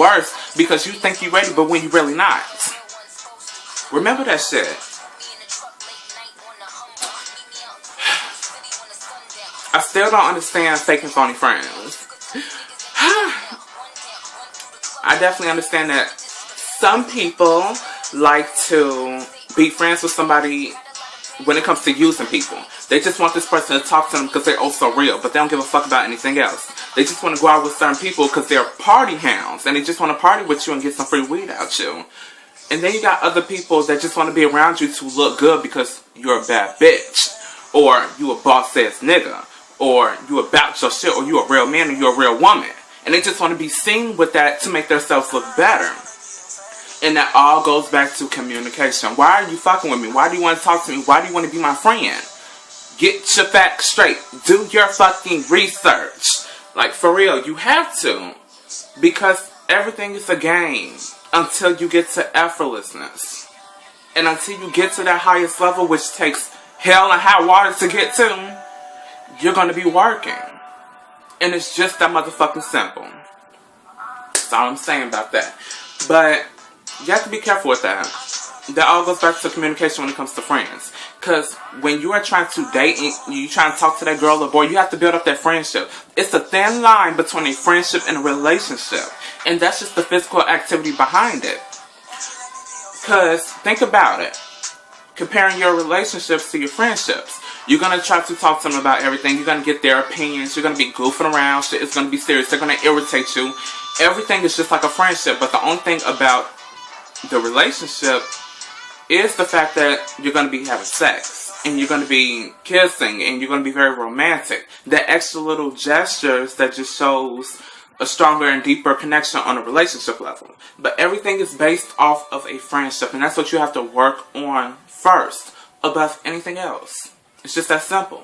worse because you think you're ready, but when you're really not. Remember that shit. I still don't understand fake and phony friends. I definitely understand that some people like to be friends with somebody when it comes to using people. They just want this person to talk to them because they're oh so real, but they don't give a fuck about anything else. They just want to go out with certain people because they're party hounds, and they just want to party with you and get some free weed out you. And then you got other people that just want to be around you to look good because you're a bad bitch, or you a boss ass nigga, or you about your shit, or you a real man, or you a real woman. And they just want to be seen with that to make themselves look better. And that all goes back to communication. Why are you fucking with me? Why do you want to talk to me? Why do you want to be my friend? Get your facts straight. Do your fucking research. Like, for real, you have to. Because everything is a game until you get to effortlessness. And until you get to that highest level, which takes hell and high water to get to, you're going to be working. And it's just that motherfucking simple. That's all I'm saying about that. But you have to be careful with that. That all goes back to communication when it comes to friends. Because when you are trying to date and you trying to talk to that girl or boy, you have to build up that friendship. It's a thin line between a friendship and a relationship. And that's just the physical activity behind it. Because think about it. Comparing your relationships to your friendships. You're going to try to talk to them about everything. You're going to get their opinions. You're going to be goofing around. Shit is going to be serious. They're going to irritate you. Everything is just like a friendship. But the only thing about the relationship is the fact that you're going to be having sex. And you're going to be kissing. And you're going to be very romantic. The extra little gestures that just shows a stronger and deeper connection on a relationship level. But everything is based off of a friendship. And that's what you have to work on first above anything else. It's just that simple.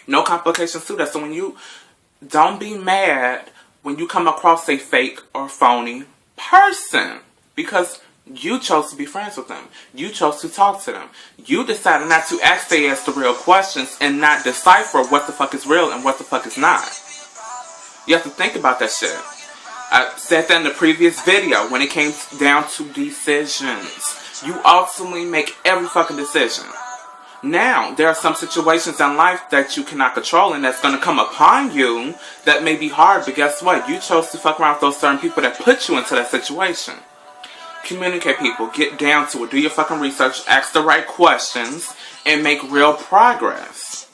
No complications to that. So when you, don't be mad when you come across a fake or phony person. Because you chose to be friends with them. You chose to talk to them. You decided not to ask they ask the real questions and not decipher what the fuck is real and what the fuck is not. You have to think about that shit. I said that in the previous video when it came down to decisions. You ultimately make every fucking decision. Now, there are some situations in life that you cannot control and that's going to come upon you that may be hard, but guess what? You chose to fuck around with those certain people that put you into that situation. Communicate, people. Get down to it. Do your fucking research. Ask the right questions and make real progress.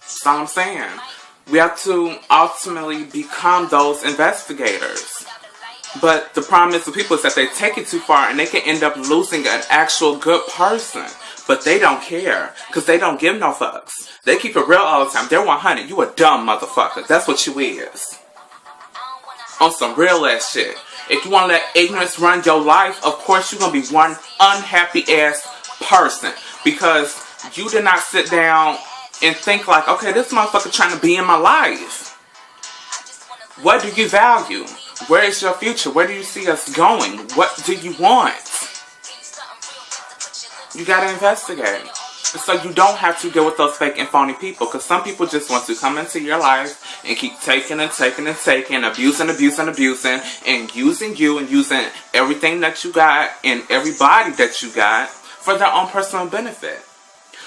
That's all I'm saying. We have to ultimately become those investigators. But the problem is with people is that they take it too far and they can end up losing an actual good person. But they don't care. Because they don't give no fucks. They keep it real all the time. They're 100. You a dumb motherfucker. That's what you is. On some real ass shit. If you want to let ignorance run your life, of course you're going to be one unhappy ass person. Because you did not sit down and think like, okay, this motherfucker trying to be in my life. What do you value? Where is your future? Where do you see us going? What do you want? You gotta investigate. So you don't have to deal with those fake and phony people. Because some people just want to come into your life and keep taking and taking and taking, abusing, and using you and using everything that you got and everybody that you got for their own personal benefit.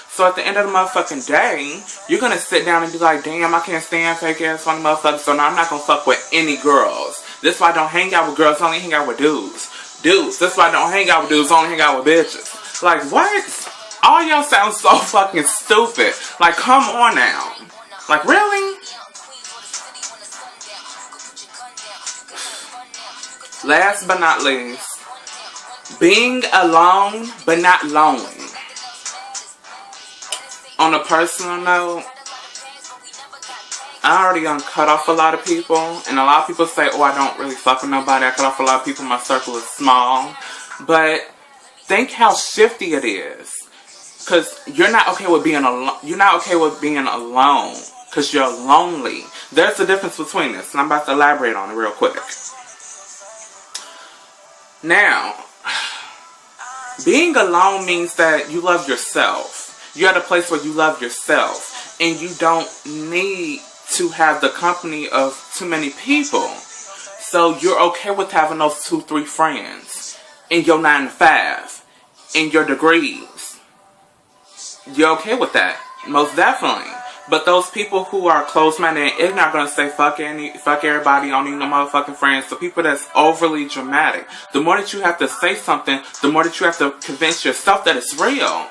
So at the end of the motherfucking day, you're gonna sit down and be like, damn, I can't stand fake ass funny motherfuckers, so now I'm not gonna fuck with any girls. This is why I don't hang out with girls, I only hang out with dudes. Dudes, this is why I don't hang out with dudes, I only hang out with bitches. Like, what? All y'all sound so fucking stupid. Like, come on now. Like, really? Last but not least, being alone but not lonely. On a personal note, I already cut off a lot of people. And a lot of people say, oh, I don't really fuck with nobody. I cut off a lot of people. My circle is small. But think how shifty it is. Because you're not okay with being alone. You're not okay with being alone. Because you're lonely. There's a difference between this. And I'm about to elaborate on it real quick. Now, being alone means that you love yourself. You're at a place where you love yourself. And you don't need to have the company of too many people. So you're okay with having those 2, 3 friends in your 9 to 5, in your degrees. You're okay with that, most definitely. But those people who are close-minded and ignorant are going to say, fuck everybody, I don't need no motherfucking friends. The people that's overly dramatic. The more that you have to say something, the more that you have to convince yourself that it's real.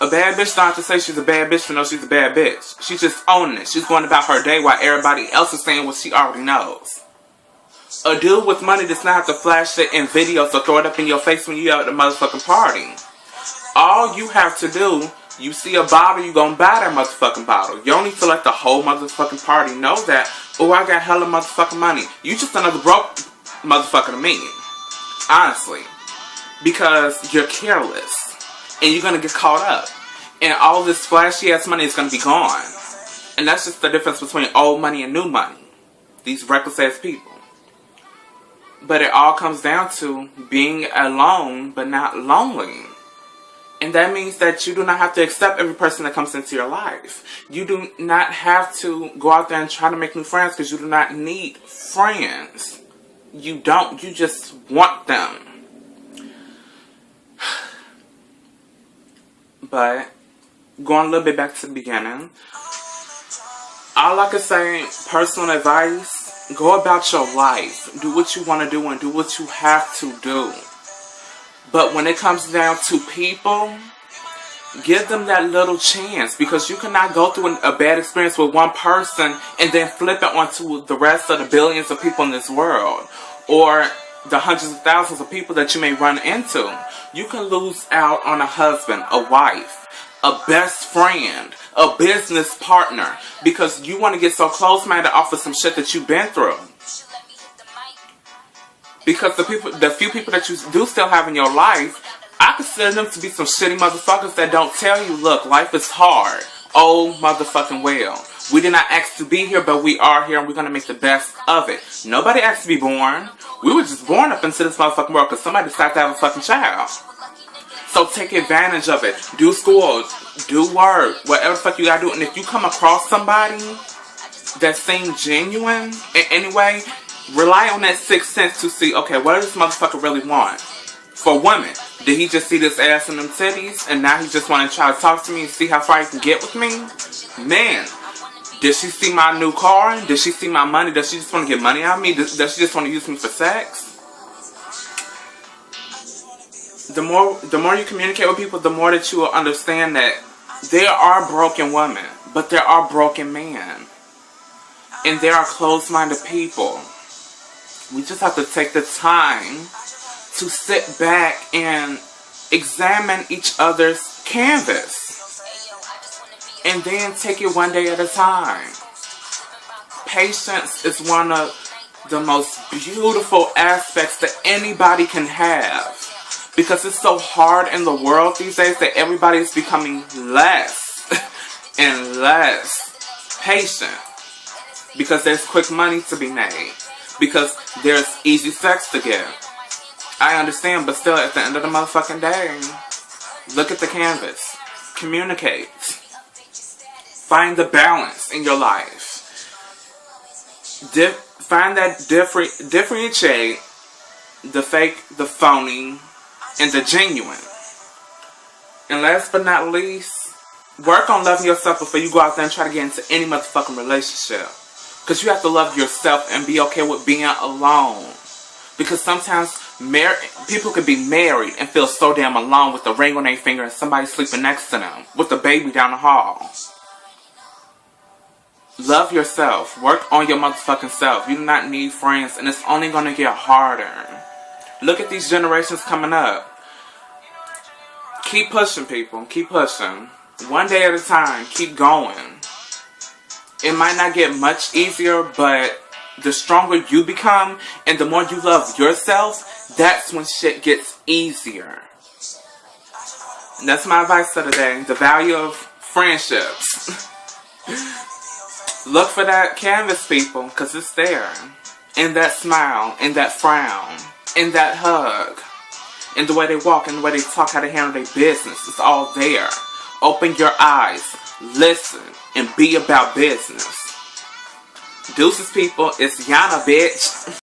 A bad bitch don't have to say she's a bad bitch to know she's a bad bitch. She's just owning it. She's going about her day while everybody else is saying what she already knows. A dude with money does not have to flash it in videos or throw it up in your face when you out at the motherfucking party. All you have to do, you see a bottle, you gonna buy that motherfucking bottle. You don't need to let the whole motherfucking party know that, oh, I got hella motherfucking money. You just another broke motherfucker to me. Honestly. Because you're careless. And you're gonna get caught up. And all this flashy ass money is gonna be gone. And that's just the difference between old money and new money. These reckless ass people. But it all comes down to being alone but not lonely. And that means that you do not have to accept every person that comes into your life. You do not have to go out there and try to make new friends because you do not need friends. You don't. You just want them. But going a little bit back to the beginning, all I can say, personal advice, go about your life. Do what you want to do and do what you have to do. But when it comes down to people, give them that little chance. Because you cannot go through a bad experience with one person and then flip it onto the rest of the billions of people in this world. Or the hundreds of thousands of people that you may run into. You can lose out on a husband, a wife, a best friend, a business partner. Because you want to get so close-minded off of some shit that you've been through. Because the few people that you do still have in your life, I consider them to be some shitty motherfuckers that don't tell you, look, life is hard. Oh, motherfucking well. We did not ask to be here, but we are here and we're going to make the best of it. Nobody asked to be born. We were just born up into this motherfucking world because somebody decided to have a fucking child. So take advantage of it. Do school. Do work. Whatever the fuck you gotta do. And if you come across somebody that seems genuine in any way, rely on that sixth sense to see, okay, what does this motherfucker really want? For women, did he just see this ass and them titties and now he just want to try to talk to me and see how far he can get with me? Man, did she see my new car? Did she see my money? Does she just want to get money out of me? Does she just want to use me for sex? The more you communicate with people, the more that you will understand that there are broken women, but there are broken men. And there are closed-minded people. We just have to take the time to sit back and examine each other's canvas. And then take it one day at a time. Patience is one of the most beautiful aspects that anybody can have. Because it's so hard in the world these days that everybody is becoming less and less patient. Because there's quick money to be made. Because there's easy sex to get. I understand, but still, at the end of the motherfucking day, look at the canvas. Communicate. Find the balance in your life. Find that differentiate the fake, the phony, and the genuine. And last but not least, work on loving yourself before you go out there and try to get into any motherfucking relationship. Because you have to love yourself and be okay with being alone. Because sometimes people can be married and feel so damn alone with a ring on their finger and somebody sleeping next to them with a baby down the hall. Love yourself. Work on your motherfucking self. You do not need friends, and it's only going to get harder. Look at these generations coming up. Keep pushing, people. Keep pushing. One day at a time. Keep going. It might not get much easier, but the stronger you become and the more you love yourself, that's when shit gets easier. And that's my advice for today. The value of friendships. Look for that canvas, people, because it's there. In that smile, in that frown, in that hug, in the way they walk, in the way they talk, how they handle their business. It's all there. Open your eyes, listen, and be about business. Deuces, people. It's Yana, bitch.